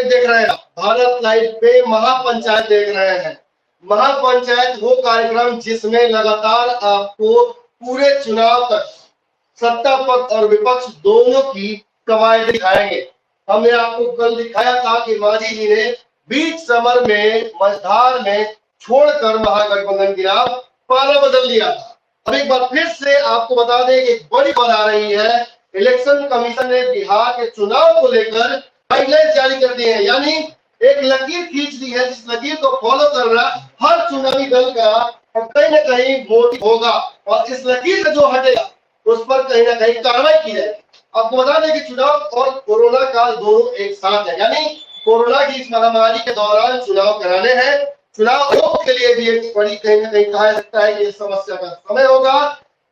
पंचायत देख रहे हैं, भारत लाइव पे महापंचायत देख रहे हैं। महापंचायत वो कार्यक्रम जिसमें लगातार आपको पूरे चुनाव तक सत्ता पक्ष और विपक्ष दोनों की कवायद दिखाएंगे। हमने आपको कल दिखाया था कि मांझी जी ने बीच समर में मझधार में छोड़कर महागठबंधन गिरा, पाला बदल दिया था। अब एक बार फिर से आपको बता दें कि एक बड़ी खबर आ रही है। इलेक्शन कमीशन ने बिहार के चुनाव को लेकर गाइडलाइंस जारी कर दी है, यानी एक लकीर खींच दी है, जिस लकीर को फॉलो कर रहा हर चुनावी दल का कहीं ना कहीं मोटिव होगा, और इस लकीर से जो हटेगा उस पर कहीं ना कहीं कार्रवाई की जाएगी। आपको बता दें कि चुनाव और कोरोना काल दोनों एक साथ है, यानी कोरोना की इस महामारी के दौरान चुनाव कराने हैं। चुनाव आयोग के लिए भी एक बड़ी कहीं ना कहीं कहा जा सकता है कि इस समस्या का समय होगा।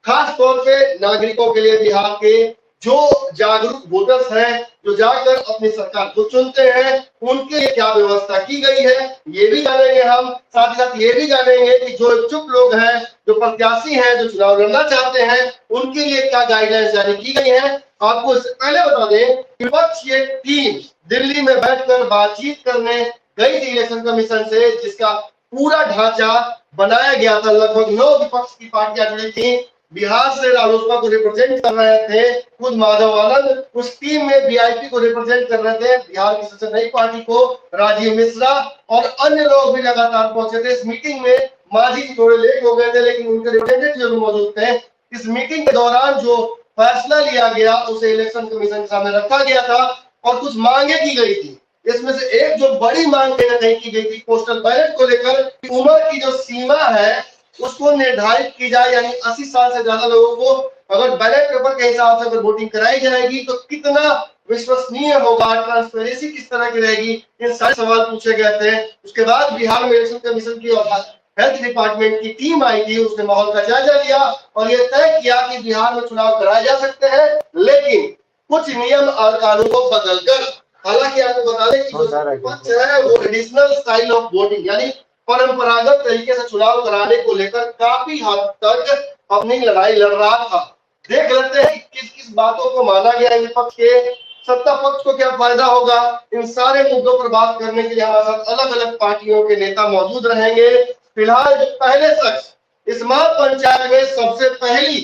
खास तौर पे नागरिकों के लिए बिहार के जो जागरूक वोटर्स हैं, जो जाकर अपनी सरकार को चुनते हैं, उनके लिए क्या व्यवस्था की गई है ये भी जानेंगे हम। साथ ही साथ ये भी जानेंगे कि जो इच्छुक लोग हैं, जो प्रत्याशी हैं, जो चुनाव लड़ना चाहते हैं, उनके लिए क्या गाइडलाइंस जारी की गई है। आपको इससे पहले बता दें कि विपक्ष की टीम दिल्ली में बैठकर बातचीत करने गई थी इलेक्शन कमीशन से, जिसका पूरा ढांचा बनाया गया था। लगभग 9 विपक्ष की पार्टियां जुड़ी थी। बिहार से रालोसपा को रिप्रेजेंट कर रहे थे खुद माधव आनंद, उस टीम में वीआईपी को रिप्रेजेंट कर रहे थे बिहार की सबसे नई पार्टी को राजीव मिश्रा, और अन्य लोग भी लगातार पहुंचे थे इस मीटिंग में। मांझी जी थोड़े लेट हो गए थे, लेकिन उनके रिप्रेजेंटेटिव जरूर मौजूद थे। इस मीटिंग के दौरान जो फैसला लिया गया उसे इलेक्शन कमीशन के सामने रखा गया था और कुछ मांगे की गई थी। इसमें से एक जो बड़ी मांग कहीं की गई थी पोस्टल बैलेट को लेकर, उम्र की जो सीमा है उसको निर्धारित की जाए, यानी 80 साल से ज्यादा लोगों को अगर बैलेट पेपर के हिसाब से अगर वोटिंग कराई जाएगी तो कितना विश्वसनीय होगा, ट्रांसपेरेंसी किस तरह की रहेगी, इन सारे सवाल पूछे गए थे। उसके बाद बिहार में इलेक्शन कमीशन की और हेल्थ डिपार्टमेंट की टीम आई थी, उसने माहौल का जायजा लिया और यह तय किया कि बिहार में चुनाव कराए जा सकते हैं, लेकिन कुछ नियम और कानून को बदलकर। हालांकि आपको बता दें कि जो विपक्ष है वो ट्रेडिशनल स्टाइल ऑफ वोटिंग, यानी परंपरागत तरीके से चुनाव कराने को लेकर काफी हद तक अपनी लड़ाई लड़ रहा था। देख लेते हैं किस किस बातों को माना गया है विपक्ष के, सत्ता पक्ष को क्या फायदा होगा। इन सारे मुद्दों पर बात करने के लिए हमारे साथ अलग अलग पार्टियों के नेता मौजूद रहेंगे। फिलहाल जो पहले शख्स इस महापंचायत में सबसे पहली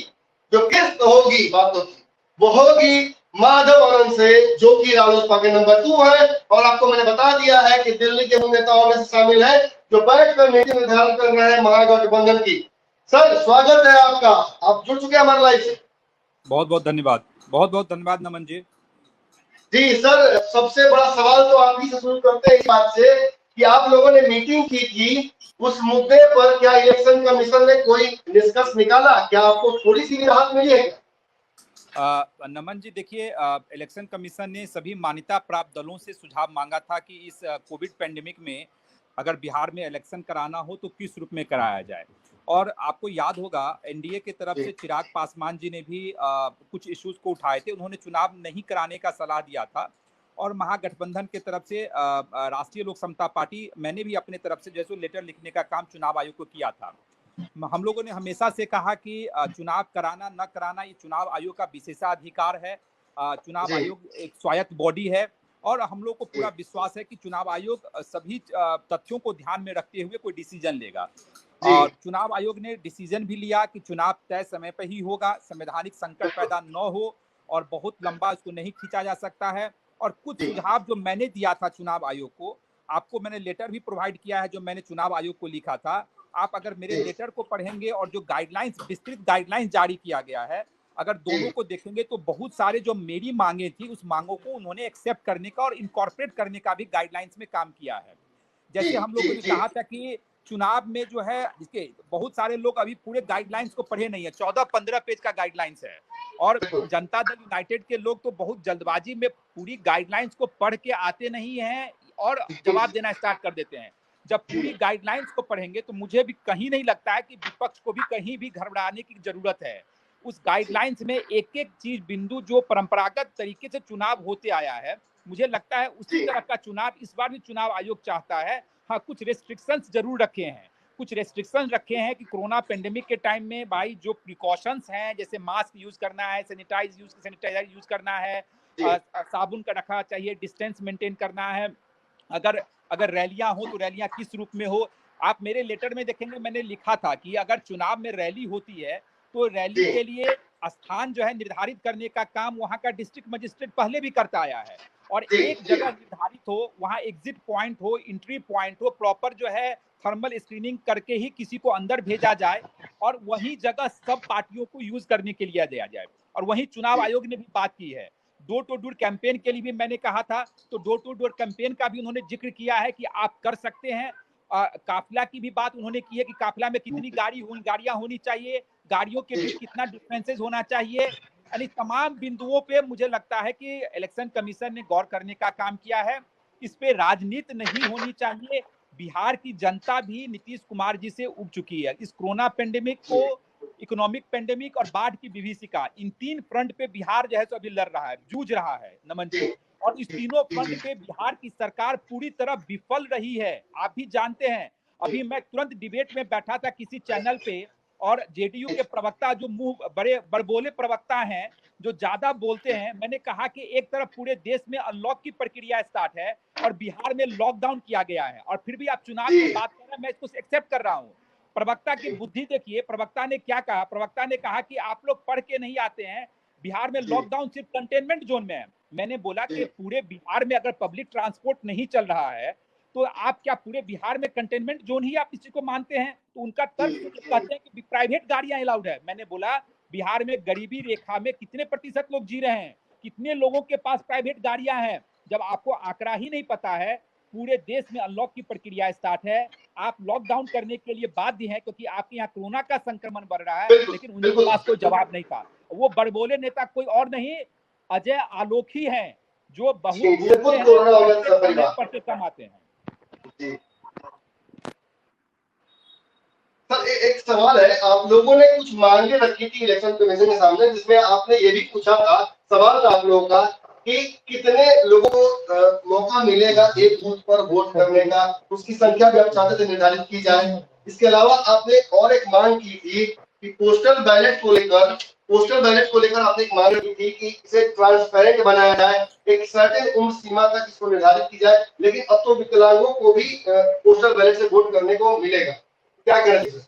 जो किस्त होगी बातों की, वो होगी माधव आनंद से, जो कि रालोसपा के नंबर 2 है। और आपको मैंने बता दिया है कि दिल्ली के उन नेताओं में से शामिल है जो बैठकर नीति निर्धारण कर रहे हैं महागठबंधन की। सर स्वागत है आपका, आप जुड़ चुके हैं हमारे लाइव से। बहुत बहुत धन्यवाद, बहुत बहुत धन्यवाद नमन जी। जी सर, सबसे बड़ा सवाल तो आप ही से शुरू करते हैं इस बात से कि आप लोगों ने मीटिंग की थी, उस मुद्दे पर क्या इलेक्शन कमीशन ने कोई निष्कर्ष निकाला? क्या आपको थोड़ी सी राहत मिली है? नमन जी देखिए, इलेक्शन कमीशन ने सभी मान्यता प्राप्त दलों से सुझाव मांगा था कि इस कोविड पेंडेमिक में अगर बिहार में इलेक्शन कराना हो तो किस रूप में कराया जाए। और आपको याद होगा एनडीए की तरफ से चिराग पासवान जी ने भी कुछ इश्यूज को उठाए थे, उन्होंने चुनाव नहीं कराने का सलाह दिया था। और महागठबंधन की तरफ से राष्ट्रीय लोक समता पार्टी, मैंने भी अपने तरफ से जैसे लेटर लिखने का काम चुनाव आयोग को किया था। हम लोगों ने हमेशा से कहा कि चुनाव कराना न कराना ये चुनाव आयोग का विशेषाधिकार है। चुनाव आयोग एक स्वायत्त बॉडी है और हम लोग को पूरा विश्वास है कि चुनाव आयोग सभी तथ्यों को ध्यान में रखते हुए कोई डिसीजन लेगा। और चुनाव आयोग ने डिसीजन भी लिया कि चुनाव तय समय पर ही होगा, संवैधानिक संकट पैदा न हो और बहुत लंबा उसको नहीं खींचा जा सकता है। और कुछ सुझाव जो मैंने दिया था चुनाव आयोग को, आपको मैंने लेटर भी प्रोवाइड किया है जो मैंने चुनाव आयोग को लिखा था। आप अगर मेरे लेटर को पढ़ेंगे और जो गाइडलाइंस, विस्तृत गाइडलाइंस जारी किया गया है, अगर दोनों को देखेंगे तो बहुत सारे जो मेरी मांगे थी उस मांगों को उन्होंने एक्सेप्ट करने का और इनकॉर्पोरेट करने का भी गाइडलाइंस में काम किया है। जैसे हम लोगों ने कहा था कि चुनाव में जो है, इसके बहुत सारे लोग अभी पूरे गाइडलाइंस को पढ़े नहीं है, 14-15 पेज का गाइडलाइंस है। और जनता दल यूनाइटेड के लोग तो बहुत जल्दबाजी में पूरी गाइडलाइंस को पढ़ के आते नहीं हैं और जवाब देना स्टार्ट कर देते हैं। जब पूरी गाइडलाइंस को पढ़ेंगे तो मुझे भी कहीं नहीं लगता है कि विपक्ष को भी कहीं भी घबराने की जरूरत है। उस गाइडलाइंस में एक एक चीज, बिंदु जो परंपरागत तरीके से चुनाव होते आया है, मुझे लगता है उसी तरह का चुनाव इस बार भी चुनाव आयोग चाहता है। हाँ, कुछ रेस्ट्रिक्शंस जरूर रखे हैं, कुछ रेस्ट्रिक्शंस रखे हैं कि कोरोना पेंडेमिक के टाइम में भाई जो प्रिकॉशंस हैं, जैसे मास्क यूज करना है, सैनिटाइजर यूज करना है, साबुन का रखा चाहिए, डिस्टेंस मेंटेन करना है, अगर अगर रैलियां हो तो रैलियां किस रूप में हो। आप मेरे लेटर में देखेंगे मैंने लिखा था कि अगर चुनाव में रैली होती है तो रैली जी के लिए स्थान जो है निर्धारित करने का काम वहां का डिस्ट्रिक्ट मजिस्ट्रेट पहले भी करता आया है, और जी एक जी जगह निर्धारित हो, वहां एग्जिट पॉइंट हो, एंट्री पॉइंट हो, प्रॉपर जो है थर्मल स्क्रीनिंग करके ही किसी को अंदर भेजा जाए, और वही जगह सब पार्टियों को यूज करने के लिए दिया जाए। और वही चुनाव जी आयोग ने भी बात की है। डोर टू डोर कैंपेन के लिए भी मैंने कहा था, तो डोर टू डोर कैंपेन का भी उन्होंने जिक्र किया है कि आप कर सकते हैं। काफिला की भी बात उन्होंने की है कि काफिला में कितनी गाड़ियां होनी चाहिए, गाड़ियों के बीच जी कितना डिफरेंसेस होना चाहिए, यानी तमाम बिंदुओं पे मुझे लगता है कि इलेक्शन कमीशन ने गौर करने का काम किया है। इस पे राजनीति नहीं होनी चाहिए। बिहार की जनता भी नीतीश कुमार जी से उब चुकी है। इस कोरोना पेंडेमिक को, इकोनॉमिक पेंडेमिक और बाढ़ की विभीषिका, इन तीन फ्रंट पे बिहार जो है सो अभी लड़ रहा है, जूझ रहा है नमन जी जी। और इस जी तीनों जी फ्रंट जी पे बिहार की सरकार पूरी तरह विफल रही है, आप भी जानते हैं। अभी मैं तुरंत डिबेट में बैठा था किसी चैनल पे, और जेडीयू के प्रवक्ता जो मुंह बड़े बड़बोले प्रवक्ता हैं, जो ज्यादा बोलते हैं, मैंने कहा कि एक तरफ पूरे देश में अनलॉक की प्रक्रिया स्टार्ट है और बिहार में लॉकडाउन किया गया है, और फिर भी आप चुनाव की जी बात कर रहे हैं। मैं इसको एक्सेप्ट कर रहा हूं। प्रवक्ता की जी बुद्धि देखिए, प्रवक्ता ने क्या कहा। प्रवक्ता ने कहा कि आप लोग पढ़ के नहीं आते हैं, बिहार में जी लॉकडाउन सिर्फ कंटेनमेंट जोन में है। मैंने बोला कि जी पूरे बिहार में अगर पब्लिक ट्रांसपोर्ट नहीं चल रहा है तो आप क्या पूरे बिहार में कंटेनमेंट जोन ही आप इसी को मानते हैं? तो उनका तर्क कहते हैं कि प्राइवेट गाड़ियां अलाउड है। मैंने बोला बिहार में गरीबी रेखा में कितने प्रतिशत लोग जी रहे हैं, कितने लोगों के पास प्राइवेट गाड़ियां हैं? जब आपको आंकड़ा ही नहीं पता है, पूरे देश में अनलॉक की प्रक्रिया स्टार्ट है, आप लॉकडाउन करने के लिए बाध्य हैं क्योंकि आपके यहाँ कोरोना का संक्रमण बढ़ रहा है, बिल्कुल लेकिन उनके बिल्कुल पास कोई जवाब नहीं था। वो बड़बोले नेता कोई और नहीं, अजय आलोक ही हैं, जो बहुत जी जिसे बोलते खुद हैं, कोरोना हो गया करते था कम है, परिवार। पढ़ते कम आते हैं। जी सर एक सवाल है, आप लोगों ने कुछ मांगे रखी थी इलेक्शन कमीशन के सामने, जिसमें आपने ये भी पूछा था, सवाल था आप लोगों का कि कितने लोगों को मौका मिलेगा एक बूथ पर वोट करने का, उसकी संख्या भी आप चाहते थे निर्धारित की जाए। इसके अलावा आपने और एक मांग की थी कि पोस्टल बैलेट को लेकर आपने एक मांग की थी कि इसे ट्रांसपेरेंट बनाया जाए, एक सर्टेन उम्र सीमा तक इसको निर्धारित की जाए, लेकिन अब तो विकलांगों को भी पोस्टल बैलेट से वोट करने को मिलेगा। क्या कहना चाहिए?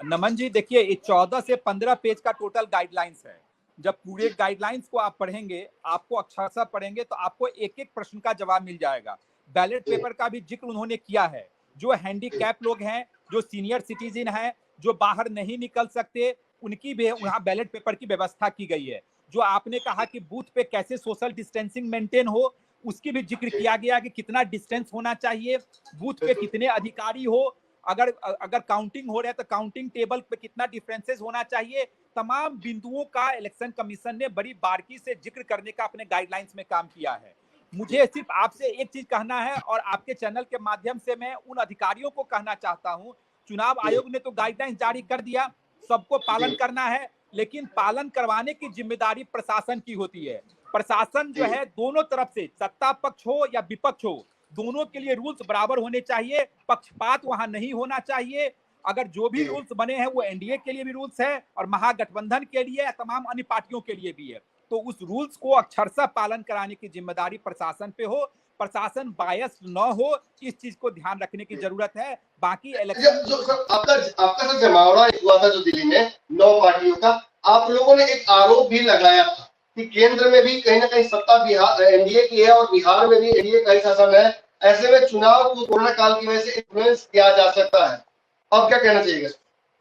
नमन जी देखिए, ये 14 से 15 पेज का टोटल गाइडलाइंस है। जब पूरे गाइडलाइंस को आप पढ़ेंगे, आपको अक्षरशः पढ़ेंगे, तो आपको एक एक प्रश्न का जवाब मिल जाएगा। बैलेट जी पेपर का भी जिक्र उन्होंने किया है। जो हैंडीकैप लोग हैं, जो सीनियर सिटीजन हैं, जो बाहर नहीं निकल सकते, उनकी भी वहाँ बैलेट पेपर की व्यवस्था की गई है। जो आपने कहा कि बूथ पे कैसे सोशल डिस्टेंसिंग मेंटेन हो, उसकी भी जिक्र जी किया गया कि कितना डिस्टेंस होना चाहिए, बूथ पे बिल्कुल कितने अधिकारी हो, अगर अगर काउंटिंग हो रहा है तो काउंटिंग टेबल पे कितना डिफरेंसेस होना चाहिए। तमाम बिंदुओं का इलेक्शन कमीशन ने बड़ी बारीकी से जिक्र करने का अपने गाइडलाइंस में काम किया है। मुझे सिर्फ आपसे एक चीज कहना है, और आपके चैनल के माध्यम से मैं उन अधिकारियों को कहना चाहता हूं, चुनाव जी आयोग ने तो गाइडलाइंस जारी कर दिया, सबको पालन जी करना है, लेकिन पालन करवाने की जिम्मेदारी प्रशासन की होती है। प्रशासन जो जी है, दोनों तरफ से, सत्ता पक्ष हो या विपक्ष हो, दोनों के लिए रूल्स बराबर होने चाहिए, पक्षपात वहां नहीं होना चाहिए। अगर जो भी जी रूल्स बने हैं वो एनडीए के लिए भी रूल्स है और महागठबंधन के लिए या तमाम अन्य पार्टियों के लिए भी है, तो उस रूल्स को अक्षरशः पालन कराने की जिम्मेदारी प्रशासन पे हो। प्रशासन बायस न हो, इस चीज को ध्यान रखने की जरूरत है। बाकी इलेक्शन जो सर आपका सर जमावड़ा हुआ था जो दिल्ली में 9 पार्टियों का, आप लोगों ने एक आरोप भी लगाया था कि केंद्र में भी कहीं ना कहीं सत्ता बिहार एनडीए की है और बिहार में भी एनडीए का ही शासन है, ऐसे में चुनाव को कोरोना काल की वजह से इन्फ्लुएंस किया जा सकता है। अब क्या कहना चाहिए?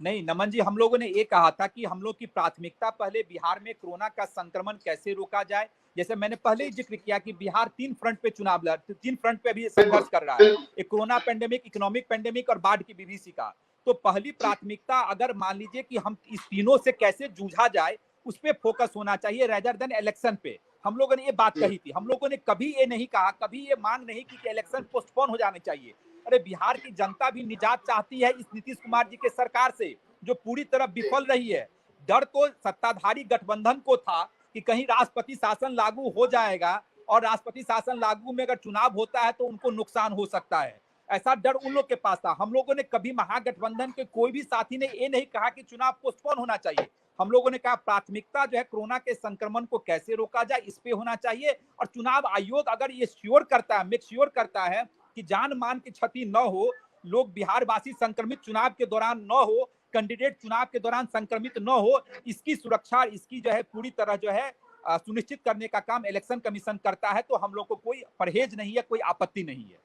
नहीं नमन जी, हम लोगों ने ये कहा था कि हम लोग की प्राथमिकता पहले बिहार में कोरोना का संक्रमण कैसे रोका जाए। जैसे मैंने पहले ही जिक्र किया कि बिहार तीन फ्रंट पे चुनाव लड़, तीन फ्रंट पे भी बिल्कुल संघर्ष कर रहा है, बिल्कुल एक कोरोना पेंडेमिक, इकोनॉमिक पेंडेमिक और बाढ़ की विभीषिका। तो पहली जी प्राथमिकता, अगर मान लीजिए कि हम इस तीनों से कैसे जूझा जाए, उस पर फोकस होना चाहिए रेदर देन इलेक्शन पे। हम लोगों ने ये बात जी कही थी, हम लोगों ने कभी ये नहीं कहा, कभी ये मांग नहीं की कि इलेक्शन पोस्टपोन हो जाने चाहिए। अरे बिहार की जनता भी निजात चाहती है इस नीतीश कुमार जी के सरकार से, जो पूरी तरह विफल रही है। डर तो सत्ताधारी गठबंधन को था कि कहीं राष्ट्रपति शासन लागू हो जाएगा, और राष्ट्रपति शासन लागू में अगर चुनाव होता है तो उनको नुकसान हो सकता है, ऐसा डर उन लोग के पास था। हम लोगों ने कभी, महागठबंधन के कोई भी साथी ने ये नहीं कहा कि चुनाव पोस्टपोन होना चाहिए। हम लोगों ने कहा प्राथमिकता जो है कोरोना के संक्रमण को कैसे रोका जाए, इस पे होना चाहिए। और चुनाव आयोग अगर ये श्योर करता है, मेक श्योर करता है कि जान मान की क्षति न हो, लोग बिहार वासी संक्रमित चुनाव के दौरान न हो, कैंडिडेट चुनाव के दौरान संक्रमित न हो, इसकी सुरक्षा, इसकी जो है पूरी तरह जो है सुनिश्चित करने का काम इलेक्शन कमीशन करता है। तो हम लोग को कोई परहेज नहीं है, कोई आपत्ति नहीं है।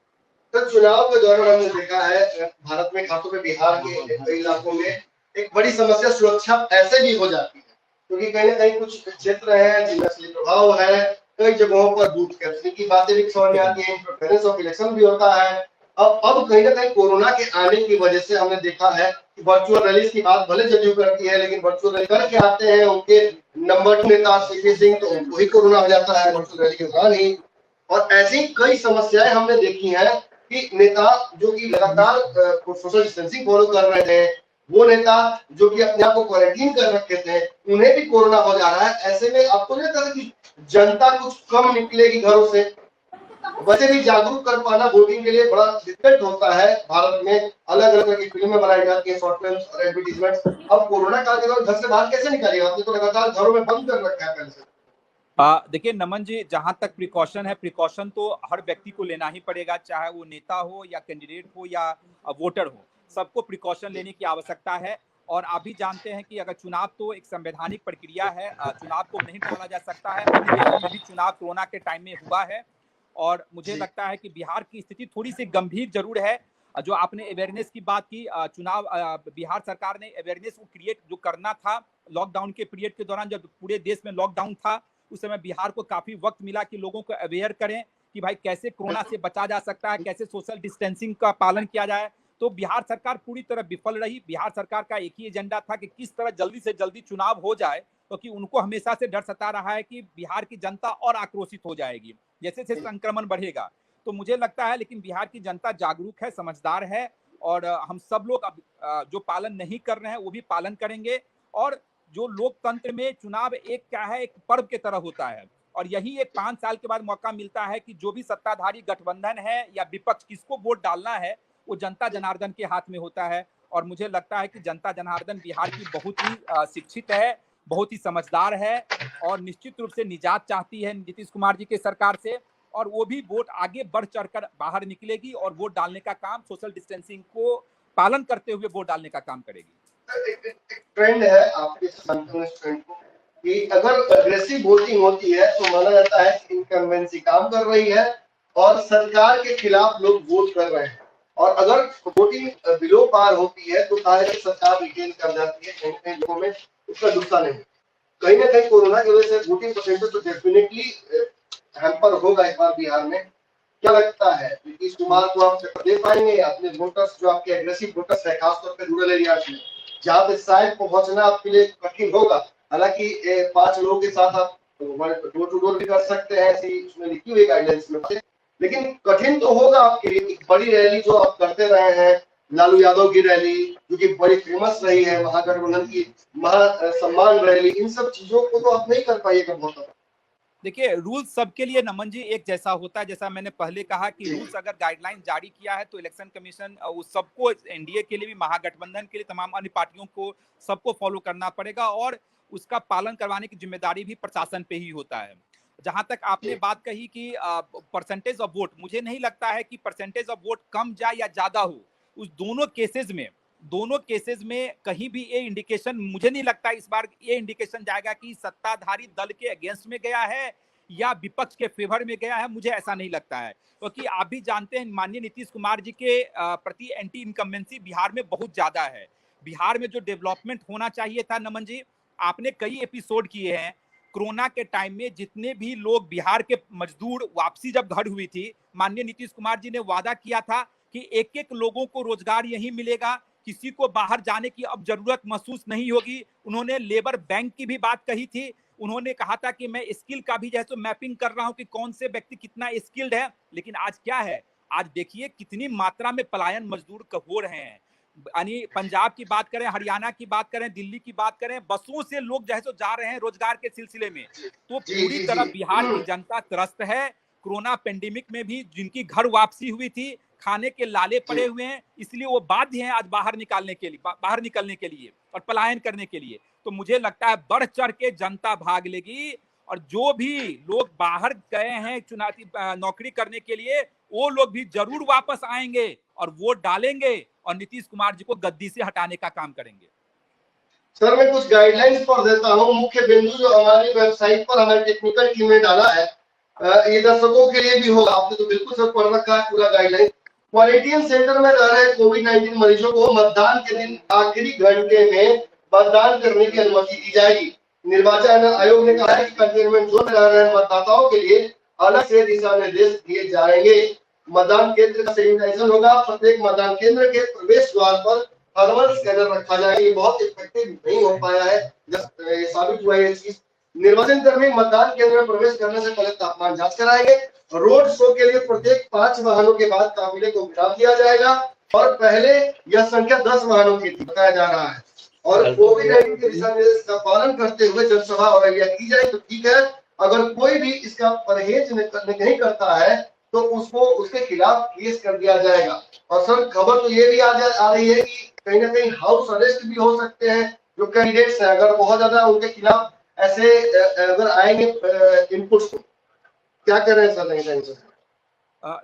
तो चुनाव के दौरान हमने देखा है भारत में, खासतौर पे बिहार के कई इलाकों में एक बड़ी समस्या सुरक्षा ऐसे भी हो जाती है, क्योंकि कहीं ना कहीं कुछ क्षेत्र हैं जिनमें असली प्रभाव है, कई जगहों पर बूथ कैप्चरिंग की बातें भी समझ में आती है, इंटरफेरेंस ऑफ इलेक्शन भी होता है। अब कहीं ना कहीं कोरोना के आने की वजह से हमने देखा है कि वर्चुअल रैली की बात भले जदयू करती है, लेकिन वर्चुअल रैली करके आते हैं उनके नंबर 2 नेता सीपी सिंह, तो उनको ही कोरोना हो जाता है वर्चुअल रैली के दौरान ही। और ऐसी कई समस्याएं हमने देखी हैं कि नेता जो कि लगातार सोशल डिस्टेंसिंग फॉलो कर रहे थे, वो नेता जो कि अपने आप को क्वारंटीन कर रखे थे, उन्हें भी कोरोना हो जा रहा है। ऐसे में आपको नहीं लगता कि जनता कुछ कम निकलेगी घरों से? वैसे भी जागरूक कर पाना वोटिंग के लिए बड़ा डिफिकल्ट होता है। भारत में अलग अलग तरह की फिल्में बनाई जाती है, शॉर्ट फिल्म और एडवर्टीजमेंट। अब कोरोना काल के दौरान घर से बाहर कैसे निकालिएगा? आपने तो लगातार घरों में बंद कर रखा है पहले से। देखिए नमन जी, जहां तक प्रिकॉशन है, प्रिकॉशन तो हर व्यक्ति को लेना ही पड़ेगा, चाहे वो नेता हो या कैंडिडेट हो या वोटर हो, सबको प्रिकॉशन लेने की आवश्यकता है। और आप भी जानते हैं कि अगर चुनाव तो एक संवैधानिक प्रक्रिया है, चुनाव को नहीं टाला जा सकता है। अन्य देशों में भी चुनाव कोरोना के टाइम में हुआ है और मुझे लगता है कि बिहार की स्थिति थोड़ी सी गंभीर जरूर है। जो आपने अवेयरनेस की बात की, चुनाव बिहार सरकार ने अवेयरनेस को क्रिएट जो करना था लॉकडाउन के पीरियड के दौरान, जब पूरे देश में लॉकडाउन था, उस समय बिहार को काफी वक्त मिला कि लोगों को अवेयर करें कि भाई कैसे कोरोना से बचा जा सकता है, कैसे सोशल डिस्टेंसिंग का पालन किया जाए। तो बिहार सरकार पूरी तरह विफल रही। बिहार सरकार का एक ही एजेंडा था कि किस तरह जल्दी से जल्दी चुनाव हो जाए, क्योंकि उनको हमेशा से डर सता रहा है कि बिहार की जनता और आक्रोशित हो जाएगी जैसे जैसे संक्रमण बढ़ेगा। तो मुझे लगता है लेकिन बिहार की जनता जागरूक है, समझदार है और हम सब लोग अब जो पालन नहीं कर रहे हैं वो भी पालन करेंगे। और जो लोकतंत्र में चुनाव एक क्या है, एक पर्व की तरह होता है और यही एक 5 साल के बाद मौका मिलता है कि जो भी सत्ताधारी गठबंधन है या विपक्ष, किसको वोट डालना है वो जनता जनार्दन के हाथ में होता है। और मुझे लगता है कि जनता जनार्दन बिहार की बहुत ही शिक्षित है, बहुत ही समझदार है और निश्चित रूप से निजात चाहती है नीतीश कुमार जी के सरकार से। और वो भी वोट आगे बढ़ चढ़कर बाहर निकलेगी और वोट डालने का काम सोशल डिस्टेंसिंग को पालन करते हुए वोट डालने का काम करेगी। एक ट्रेंड है आपके ट्रेंड को कि अगर अग्रेसिव वोटिंग होती है तो माना जाता है कि इनकम्बेंसी काम कर रही है और सरकार के खिलाफ लोग वोट कर रहे हैं, और अगर वोटिंग बिलो पार होती है तो सरकार रिटेन कर जाती है। कहीं कहीं लोगों में उसका गुस्सा नहीं। कहीं ना कहीं कोरोना की वजह से वोटिंग परसेंटेज तो डेफिनेटली हैम्पर होगा इस बार बिहार में। क्या लगता है नीतीश कुमार को आप दे पाएंगे अपने वोटर्स, जो आपके एग्रेसिव वोटर्स है खासतौर पर रूरल एरियाज में, जहाँ पे शायद पहुंचना आपके लिए कठिन होगा? हालांकि 5 लोगों के साथ आप डोर टू डोर भी कर सकते हैं, ऐसी उसमें लिखी हुई गाइडलाइंस में, लेकिन कठिन तो होगा आपके लिए। एक बड़ी रैली जो आप करते रहे हैं, लालू यादव की रैली जो कि बड़ी फेमस रही है, महागठबंधन की सम्मान रैली, इन सब चीजों को तो आप नहीं कर पाइएगा बहुत। देखिए रूल्स सबके लिए नमन जी एक जैसा होता है। जैसा मैंने पहले कहा कि रूल्स अगर गाइडलाइन जारी किया है तो इलेक्शन कमीशन उस सबको, एनडीए के लिए भी, महागठबंधन के लिए, तमाम अन्य पार्टियों को सबको फॉलो करना पड़ेगा और उसका पालन करवाने की जिम्मेदारी भी प्रशासन पे ही होता है। जहां तक आपने बात कही कि परसेंटेज ऑफ वोट, मुझे नहीं लगता है कि परसेंटेज ऑफ वोट कम जाए या ज्यादा हो। उस दोनों केसेस में कहीं भी ये इंडिकेशन, मुझे नहीं लगता इस बार ये इंडिकेशन जाएगा कि सत्ताधारी दल के अगेंस्ट में गया है या विपक्ष के फेवर में गया है। मुझे ऐसा नहीं लगता है, क्योंकि आप भी जानते हैं माननीय नीतीश कुमार जी के प्रति एंटी इनकम्बेंसी बिहार में बहुत ज्यादा है। बिहार में जो डेवलपमेंट होना चाहिए था नमन जी, आपने कई एपिसोड किए हैं। कोरोना के टाइम में जितने भी लोग, बिहार के मजदूर वापसी जब घर हुई थी, माननीय नीतीश कुमार जी ने वादा किया था कि एक एक लोगों को रोजगार यहीं मिलेगा, किसी को बाहर जाने की अब जरूरत महसूस नहीं होगी। उन्होंने लेबर बैंक की भी बात कही थी। उन्होंने कहा था कि मैं स्किल का भी जैसे मैपिंग कर रहा हूं कि कौन से व्यक्ति कितना स्किल्ड है। लेकिन आज क्या है, आज देखिए कितनी मात्रा में पलायन मजदूर हो रहे हैं। यानी पंजाब की बात करें, हरियाणा की बात करें, दिल्ली की बात करें, बसों से लोग जैसे जा रहे हैं रोजगार के सिलसिले में। तो पूरी तरह बिहार की जनता त्रस्त है। कोरोना पेंडेमिक में भी जिनकी घर वापसी हुई थी, खाने के लाले पड़े हुए हैं, इसलिए वो बाध्य हैं आज बाहर निकलने के लिए और पलायन करने के लिए। तो मुझे लगता है बढ़ चढ़ के जनता भाग लेगी और जो भी लोग बाहर गए हैं चुनावी नौकरी करने के लिए, वो लोग भी जरूर वापस आएंगे और वोट डालेंगे और नीतीश कुमार जी को गद्दी से हटाने का काम करेंगे। सर मैं कुछ गाइडलाइंस पर देता हूँ, मुख्य बिंदु जो हमारी वेबसाइट पर हमारी टेक्निकल टीम ने डाला है, ये दर्शकों के लिए भी होगा, आपने तो बिल्कुल सब पढ़ रखा है पूरा गाइडलाइन। क्वारंटीन सेंटर में रह रहे कोविड-19 मरीजों को मतदान के दिन आखिरी घंटे में मतदान करने की अनुमति दी जाएगी। निर्वाचन आयोग ने कहा है कि कंटेनमेंट जोन में रह रहे मतदाताओं के लिए अलग से दिशा निर्देश दिए जाएंगे। मतदान केंद्र का सैनिटाइजेशन होगा, प्रत्येक मतदान केंद्र के प्रवेश द्वार पर थर्मल स्कैनर रखा जाएगा। ये बहुत इफेक्टिव नहीं हो पाया है, साबित हुआ है ये चीज। निर्वाचन कर्मी मतदान केंद्र में प्रवेश करने से पहले तापमान जांच कराएंगे। रोड शो के लिए प्रत्येक 5 वाहनों के बाद काफिले को विराम दिया जाएगा और पहले यह संख्या 10 वाहनों की थी बताया जा रहा है। और कोविड-19 के दिशा निर्देश का पालन करते हुए जनसभा और रैलियां की जाए तो ठीक है, अगर कोई भी इसका परहेज नहीं करता है तो उसको उसके खिलाफ केस कर दिया जाएगा। और सर खबर तो ये भी आ रही है कि कहीं ना कहीं हाउस अरेस्ट भी हो सकते हैं जो कैंडिडेट्स हैं, अगर बहुत ज्यादा उनके खिलाफ ऐसे अगर आएंगे इनपुट्स, तो क्या कर रहे हैं सर? नहीं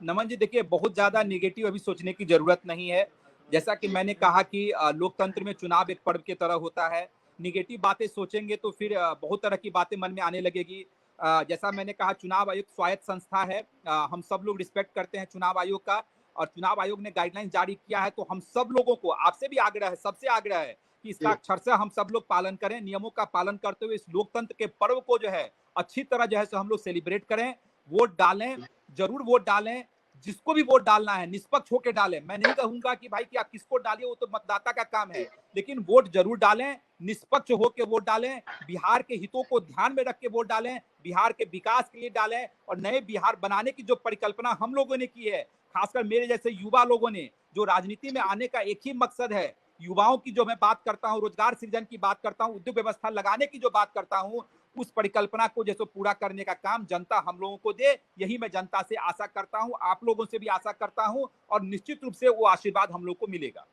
नमन जी देखिए, बहुत ज्यादा निगेटिव अभी सोचने की जरूरत नहीं है। जैसा कि मैंने कहा कि लोकतंत्र में चुनाव एक पर्व की तरह होता है। निगेटिव बातें सोचेंगे तो फिर बहुत तरह की बातें मन में आने लगेगी। जैसा मैंने कहा, चुनाव आयोग स्वायत्त संस्था है, हम सब लोग रिस्पेक्ट करते हैं चुनाव आयोग का, और चुनाव आयोग ने गाइडलाइन जारी किया है तो हम सब लोगों को, आपसे भी आग्रह है, सबसे आग्रह है कि इसका अक्षरशः हम सब लोग पालन करें, नियमों का पालन करते हुए इस लोकतंत्र के पर्व को जो है अच्छी तरह जो है सो हम लोग सेलिब्रेट करें। वोट डालें, जरूर वोट डालें, जिसको भी वोट डालना है निष्पक्ष होकर डालें। मैं नहीं कहूंगा कि भाई कि आप किसको डालिए, वो तो मतदाता का काम है, लेकिन वोट जरूर डालें, निष्पक्ष होकर वोट डालें, बिहार के हितों को ध्यान में रख के वोट डालें, बिहार के विकास के लिए डालें, और नए बिहार बनाने की जो परिकल्पना हम लोगों ने की है, खासकर मेरे जैसे युवा लोगों ने, जो राजनीति में आने का एक ही मकसद है, युवाओं की जो मैं बात करता हूं, रोजगार सृजन की बात करता हूं, उद्योग व्यवस्था लगाने की जो बात करता हूं, उस परिकल्पना को जैसे पूरा करने का काम जनता हम लोगों को दे, यही मैं जनता से आशा करता हूं, आप लोगों से भी आशा करता हूं, और निश्चित रूप से वो आशीर्वाद हम लोग को मिलेगा।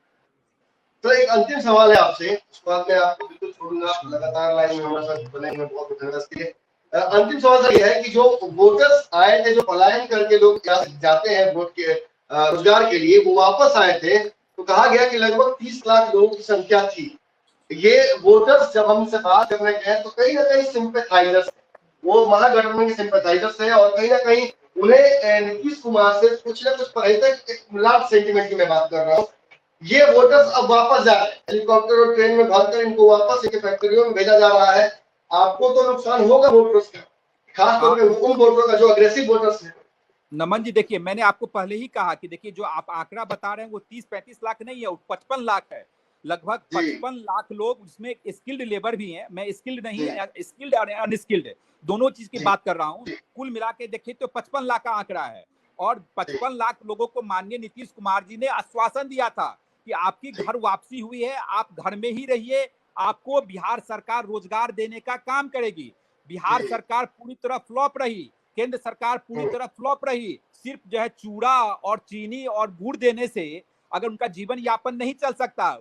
तो एक अंतिम सवाल है आपसे, उस बाद मैं आपको बिल्कुल छोड़ूंगा, लगातार लाइन में हमारे साथ बने हुए बहुत धन्यवाद के लिए। अंतिम सवाल सर ये है कि जो वोटर्स आए थे, जो पलायन करके लोग जाते हैं वोट के रोजगार के लिए, वो वापस आए थे, तो कहा गया कि लगभग 30 लाख लोगों की संख्या थी। ये वोटर्स जब हमसे बात करने गए तो कहीं ना कहीं सिंपैथाइजर्स, वो महागठबंधन के सिंपैथाइजर्स हैं, और कहीं ना कहीं उन्हें नीतीश कुमार से कुछ ना कुछ परहेज, एक मिलाप सेंटीमेंट की मैं बात कर रहा हूँ। ये वोटर्स अब वापस जा रहे हैं, हेलीकॉप्टर और ट्रेन में भरकर इनको वापस इनके फैक्ट्रियों में भेजा जा रहा है। आपको तो नुकसान होगा वोटर्स का, खासतौर पर उन वोटरों का जो अग्रेसिव वोटर्स है। नमन जी देखिए, मैंने आपको पहले ही कहा कि देखिए जो आप आंकड़ा बता रहे हैं वो 30-35 लाख नहीं है, वो 55 लाख है। लगभग 55 लाख लोग, उसमें स्किल्ड लेबर भी हैं, मैं स्किल्ड नहीं, स्किल्ड और अनस्किल्ड दोनों चीज की बात कर रहा हूँ। कुल मिला के देखिए तो 55 लाख का आंकड़ा है, और 55 लाख लोगों को माननीय नीतीश कुमार जी ने आश्वासन दिया था कि आपकी घर वापसी हुई है, आप घर में ही रहिए, आपको बिहार सरकार रोजगार देने का काम करेगी। बिहार सरकार पूरी तरह फ्लॉप रही, केंद्र सरकार पूरी तरह फ्लॉप रही। सिर्फ जो है चूड़ा और चीनी और गुड़ देने से अगर उनका जीवन यापन नहीं चल सकता,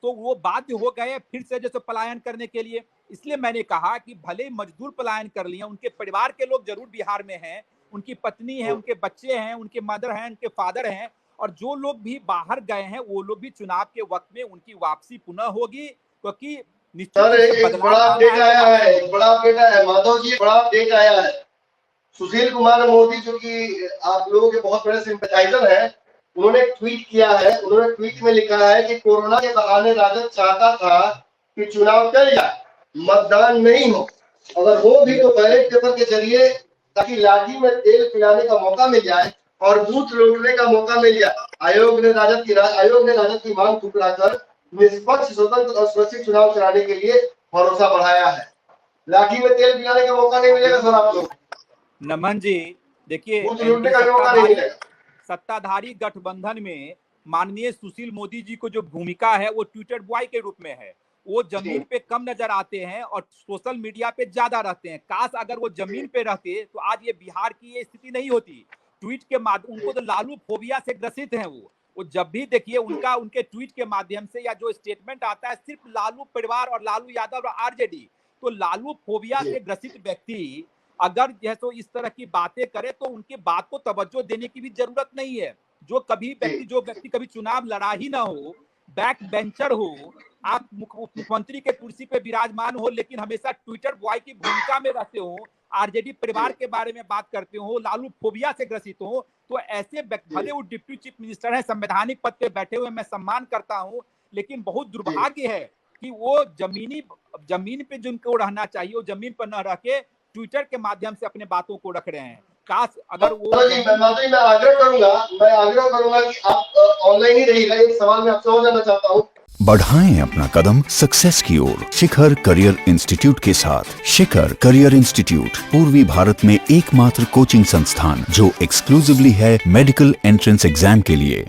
तो वो बाध्य हो गए फिर से जैसे पलायन करने के लिए। इसलिए मैंने कहा कि भले मजदूर पलायन कर लिए, उनके परिवार के लोग जरूर बिहार में हैं, उनकी पत्नी है, उनके बच्चे हैं, उनके मदर हैं, उनके फादर हैं, और जो लोग भी बाहर गए हैं वो लोग भी चुनाव के वक्त में उनकी वापसी पुनः होगी, क्योंकि सर एक बड़ा अपडेट आया है, एक बड़ा अपडेट आया है माधव जी, बड़ा अपडेट आया है। सुशील कुमार मोदी जो कि आप लोगों के बहुत बड़े सिंपैथाइजर हैं, उन्होंने ट्वीट किया है। उन्होंने ट्वीट में लिखा है कि कोरोना के बहाने राजद चाहता था कि चुनाव टल जाए, मतदान नहीं हो, अगर हो भी तो बैलेट पेपर के जरिए, ताकि लाठी में तेल पिलाने का मौका मिल जाए और बूथ लूटने का मौका मिल जाए। आयोग ने राजद की मांग ठुकराकर निष्पक्ष, स्वतंत्र और सुरक्षित चुनाव कराने के लिए भरोसा बढ़ाया है। लाठी में तेल पिलाने का मौका नहीं मिलेगा सर आप लोग। नमन जी देखिए, सत्ताधारी गठबंधन में माननीय सुशील मोदी जी को जो भूमिका है वो ट्विटर बॉय के रूप में है। वो जमीन पे कम नजर आते हैं और सोशल मीडिया पे ज्यादा रहते हैं। काश अगर वो जमीन पे रहते तो आज ये बिहार की ये स्थिति नहीं होती। ट्वीट के माध्यम, उनको तो लालू फोबिया से ग्रसित हैं वो जब भी देखिए उनके ट्वीट के माध्यम से या जो स्टेटमेंट आता है सिर्फ लालू परिवार और लालू यादव और आरजेडी, तो लालू फोबिया से ग्रसित व्यक्ति अगर जैसो इस तरह की बातें करे तो उनकी बात को तवज्जो देने की भी जरूरत नहीं है। जो व्यक्ति कभी चुनाव लड़ा ही ना हो, बैक बेंचर हो, आप मुख्यमंत्री के कुर्सी पे विराजमान हो, लेकिन हमेशा ट्विटर बॉय की भूमिका में रहते हो, आरजेडी परिवार के बारे में बात करते हो, लालू फोबिया से ग्रसित हो, तो ऐसे भले वो डिप्टी चीफ मिनिस्टर है, संवैधानिक पद पे बैठे हुए, मैं सम्मान करता हूं, लेकिन बहुत दुर्भाग्य है कि वो जमीन पे जिनको रहना चाहिए वो जमीन पर न रह के ट्विटर के माध्यम से अपने बातों को रख रहे हैं। काश अगर वो मैं आग्रह करूंगा कि आप ऑनलाइन ही रहिएगा। एक सवाल मैं आपसे और जानना चाहता हूँ। बढ़ाएं अपना कदम सक्सेस की ओर शिखर करियर इंस्टीट्यूट के साथ। शिखर करियर इंस्टीट्यूट पूर्वी भारत में एकमात्र कोचिंग संस्थान जो एक्सक्लूसिवली है मेडिकल एंट्रेंस एग्जाम के लिए।